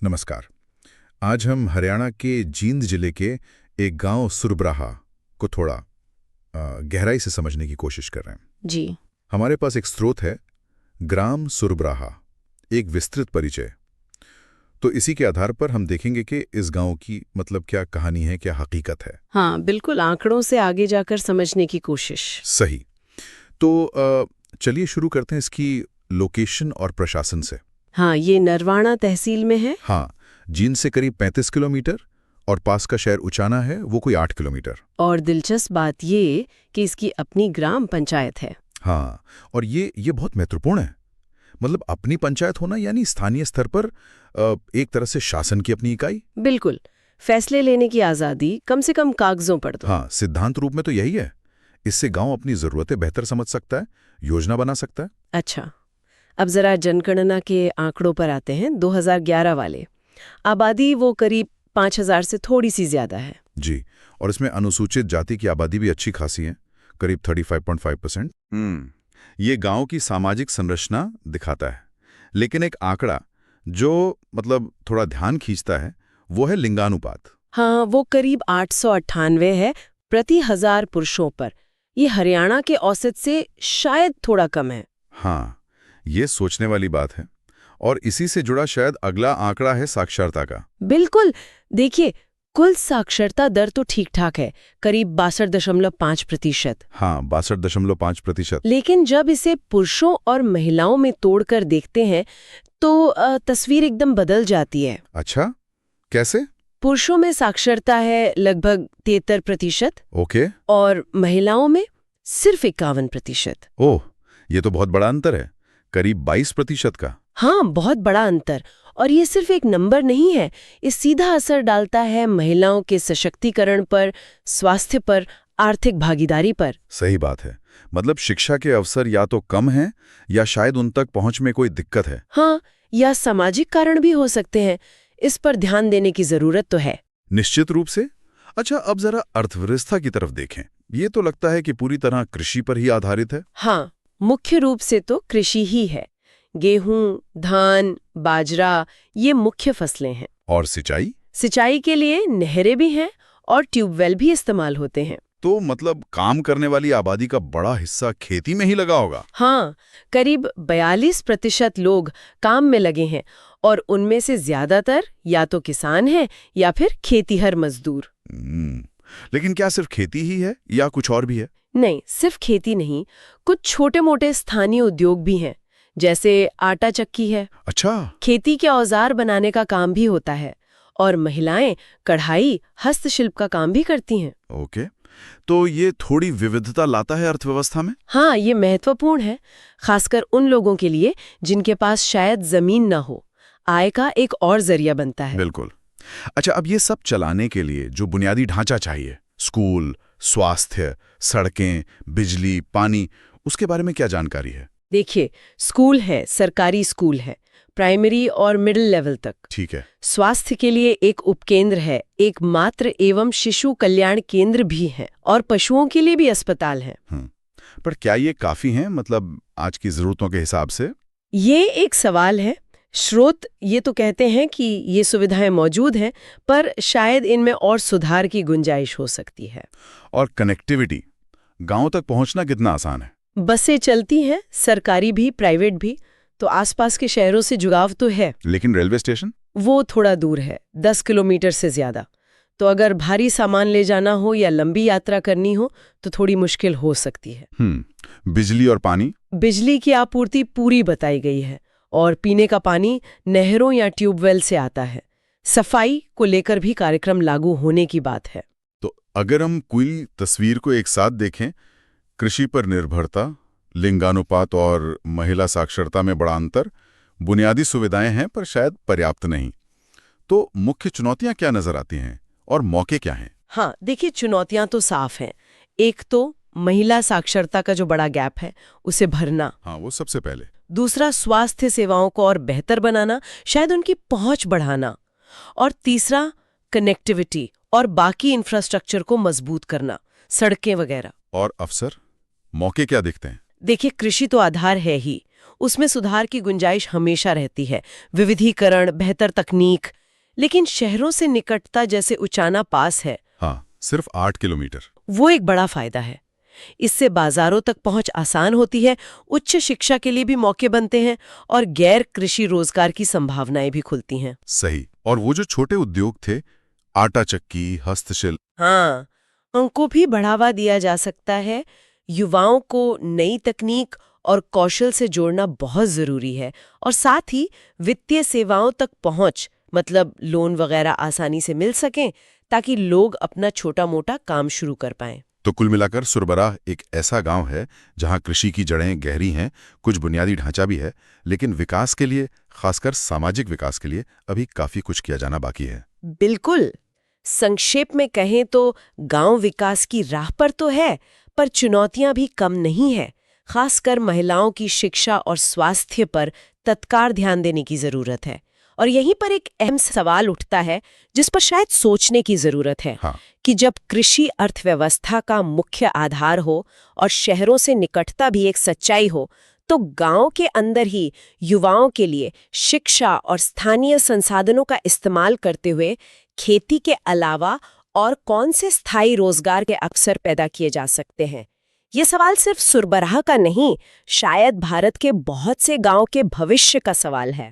नमस्कार। आज हम हरियाणा के जींद जिले के एक गांव सुरबराहा को थोड़ा गहराई से समझने की कोशिश कर रहे हैं। जी। हमारे पास एक स्रोत है, ग्राम सुरबराहा, एक विस्तृत परिचय। तो इसी के आधार पर हम देखेंगे कि इस गांव की मतलब क्या कहानी है, क्या हकीकत है। हाँ, बिल्कुल आंकड़ों से आगे जाकर समझने की कोशिश। सही। तो चलिए शुरू करते हैं इसकी लोकेशन और प्रशासन से। हाँ, ये नरवाणा तहसील में है। हाँ, जींद से करीब 35 किलोमीटर और पास का शहर उचाना है, वो कोई 8 किलोमीटर। और दिलचस्प बात ये कि इसकी अपनी ग्राम पंचायत है। हाँ, और ये बहुत महत्वपूर्ण है। मतलब अपनी पंचायत होना यानी स्थानीय स्तर पर एक तरह से शासन की अपनी इकाई। बिल्कुल, फैसले लेने की आज़ादी कम से कम कागजों पर तो। हाँ, सिद्धांत रूप में तो यही है। इससे गांव अपनी जरूरतें बेहतर समझ सकता है, योजना बना सकता है। अच्छा, अब जरा जनगणना के आंकड़ों पर आते हैं। 2011 वाले। आबादी वो करीब 5000 से थोड़ी सी ज्यादा है। जी, और इसमें अनुसूचित जाति की आबादी भी अच्छी खासी है, करीब 35.5%। ये गांव की सामाजिक संरचना दिखाता है। लेकिन एक आंकड़ा जो मतलब थोड़ा ध्यान खींचता है वो है लिंगानुपात। हाँ, वो करीब 898 है प्रति 1000 पुरुषों पर। ये हरियाणा के औसत से शायद थोड़ा कम है। हाँ, ये सोचने वाली बात है। और इसी से जुड़ा शायद अगला आंकड़ा है साक्षरता का। बिल्कुल, देखिए कुल साक्षरता दर तो ठीक ठाक है, करीब 62.5%। हाँ, 62.5%। लेकिन जब इसे पुरुषों और महिलाओं में तोड़कर देखते हैं तो तस्वीर एकदम बदल जाती है। अच्छा, कैसे? पुरुषों में साक्षरता है लगभग 73%। ओके। और महिलाओं में सिर्फ 51%। ओह, ये तो बहुत बड़ा अंतर है, करीब 22% का। हाँ, बहुत बड़ा अंतर। और ये सिर्फ एक नंबर नहीं है, ये सीधा असर डालता है महिलाओं के सशक्तिकरण पर, स्वास्थ्य पर, आर्थिक भागीदारी पर। सही बात है। मतलब शिक्षा के अवसर या तो कम हैं या शायद उन तक पहुंच में कोई दिक्कत है। हाँ, या सामाजिक कारण भी हो सकते हैं। इस पर ध्यान देने की जरूरत तो है। निश्चित रूप से। अच्छा, अब जरा अर्थव्यवस्था की तरफ देखें। ये तो लगता है कि पूरी तरह कृषि पर ही आधारित है। हाँ, मुख्य रूप से तो कृषि ही है। गेहूं, धान, बाजरा, ये मुख्य फसलें हैं। और सिंचाई? सिंचाई के लिए नहरें भी हैं और ट्यूबवेल भी इस्तेमाल होते हैं। तो मतलब काम करने वाली आबादी का बड़ा हिस्सा खेती में ही लगा होगा। हाँ, करीब 42% लोग काम में लगे हैं और उनमें से ज्यादातर या तो किसान हैं या फिर खेतीहर मजदूर। लेकिन क्या सिर्फ खेती ही है या कुछ और भी है? नहीं, सिर्फ खेती नहीं, कुछ छोटे मोटे स्थानीय उद्योग भी हैं, जैसे आटा चक्की है। अच्छा। खेती के औजार बनाने का काम भी होता है और महिलाएं कढ़ाई, हस्तशिल्प का काम भी करती हैं। ओके, तो ये थोड़ी विविधता लाता है अर्थव्यवस्था में। हाँ, ये महत्वपूर्ण है, खासकर उन लोगों के लिए जिनके पास शायद जमीन ना हो। आय का एक और जरिया बनता है। बिल्कुल। अच्छा, अब ये सब चलाने के लिए जो बुनियादी ढांचा चाहिए, स्कूल, स्वास्थ्य, सड़कें, बिजली, पानी, उसके बारे में क्या जानकारी है? देखिए, स्कूल है, सरकारी स्कूल है, प्राइमरी और मिडिल लेवल तक। ठीक है। स्वास्थ्य के लिए एक उपकेंद्र है, एक मातृ एवं शिशु कल्याण केंद्र भी है और पशुओं के लिए भी अस्पताल है। पर क्या ये काफी हैं, मतलब आज की जरूरतों के हिसाब से? ये एक सवाल है। स्रोत ये तो कहते हैं कि ये सुविधाएं मौजूद हैं, पर शायद इनमें और सुधार की गुंजाइश हो सकती है। और कनेक्टिविटी, गांव तक पहुंचना कितना आसान है? बसें चलती हैं, सरकारी भी प्राइवेट भी, तो आसपास के शहरों से जुड़ाव तो है। लेकिन रेलवे स्टेशन? वो थोड़ा दूर है, 10 किलोमीटर से ज्यादा। तो अगर भारी सामान ले जाना हो या लंबी यात्रा करनी हो तो थोड़ी मुश्किल हो सकती है। बिजली और पानी? बिजली की आपूर्ति पूरी बताई गई है और पीने का पानी नहरों या ट्यूबवेल से आता है। सफाई को लेकर भी कार्यक्रम लागू होने की बात है। तो अगर हम पूरी तस्वीर को एक साथ देखें, कृषि पर निर्भरता, लिंगानुपात और महिला साक्षरता में बड़ा अंतर, बुनियादी सुविधाएं हैं पर शायद पर्याप्त नहीं, तो मुख्य चुनौतियां क्या नजर आती हैं और मौके क्या हैं? हाँ, देखिए चुनौतियां तो साफ हैं। एक तो महिला साक्षरता का जो बड़ा गैप है उसे भरना। हाँ, वो सबसे पहले। दूसरा, स्वास्थ्य सेवाओं को और बेहतर बनाना, शायद उनकी पहुंच बढ़ाना। और तीसरा, कनेक्टिविटी और बाकी इंफ्रास्ट्रक्चर को मजबूत करना, सड़कें वगैरह। और अवसर, मौके क्या दिखते हैं? देखिए, कृषि तो आधार है ही, उसमें सुधार की गुंजाइश हमेशा रहती है, विविधीकरण, बेहतर तकनीक। लेकिन शहरों से निकटता जैसे उचाना पास है, हाँ, सिर्फ 8 किलोमीटर। वो एक बड़ा फायदा है। इससे बाजारों तक पहुंच आसान होती है, उच्च शिक्षा के लिए भी मौके बनते हैं और गैर कृषि रोजगार की संभावनाएं भी खुलती हैं। सही। और वो जो छोटे उद्योग थे, आटा चक्की, हस्तशिल्प, हाँ, उनको भी बढ़ावा दिया जा सकता है। युवाओं को नई तकनीक और कौशल से जोड़ना बहुत जरूरी है, और साथ ही वित्तीय सेवाओं तक पहुंच, मतलब लोन वगैरह आसानी से मिल सकें, ताकि लोग अपना छोटा-मोटा काम शुरू कर पाएं। तो कुल मिलाकर सुरबराह एक ऐसा गांव है जहां कृषि की जड़ें गहरी हैं, कुछ बुनियादी ढांचा भी है, लेकिन विकास के लिए, खासकर सामाजिक विकास के लिए, अभी काफी कुछ किया जाना बाकी है। बिल्कुल। संक्षेप में कहें तो गांव विकास की राह पर तो है, पर चुनौतियां भी कम नहीं है। खासकर महिलाओं की शिक्षा और स्वास्थ्य पर तत्काल ध्यान देने की जरूरत है। और यहीं पर एक अहम सवाल उठता है जिस पर शायद सोचने की जरूरत है, हाँ। कि जब कृषि अर्थव्यवस्था का मुख्य आधार हो और शहरों से निकटता भी एक सच्चाई हो, तो गांव के अंदर ही युवाओं के लिए शिक्षा और स्थानीय संसाधनों का इस्तेमाल करते हुए खेती के अलावा और कौन से स्थायी रोजगार के अवसर पैदा किए जा सकते हैं। ये सवाल सिर्फ सुरबराह का नहीं, शायद भारत के बहुत से गांव के भविष्य का सवाल है।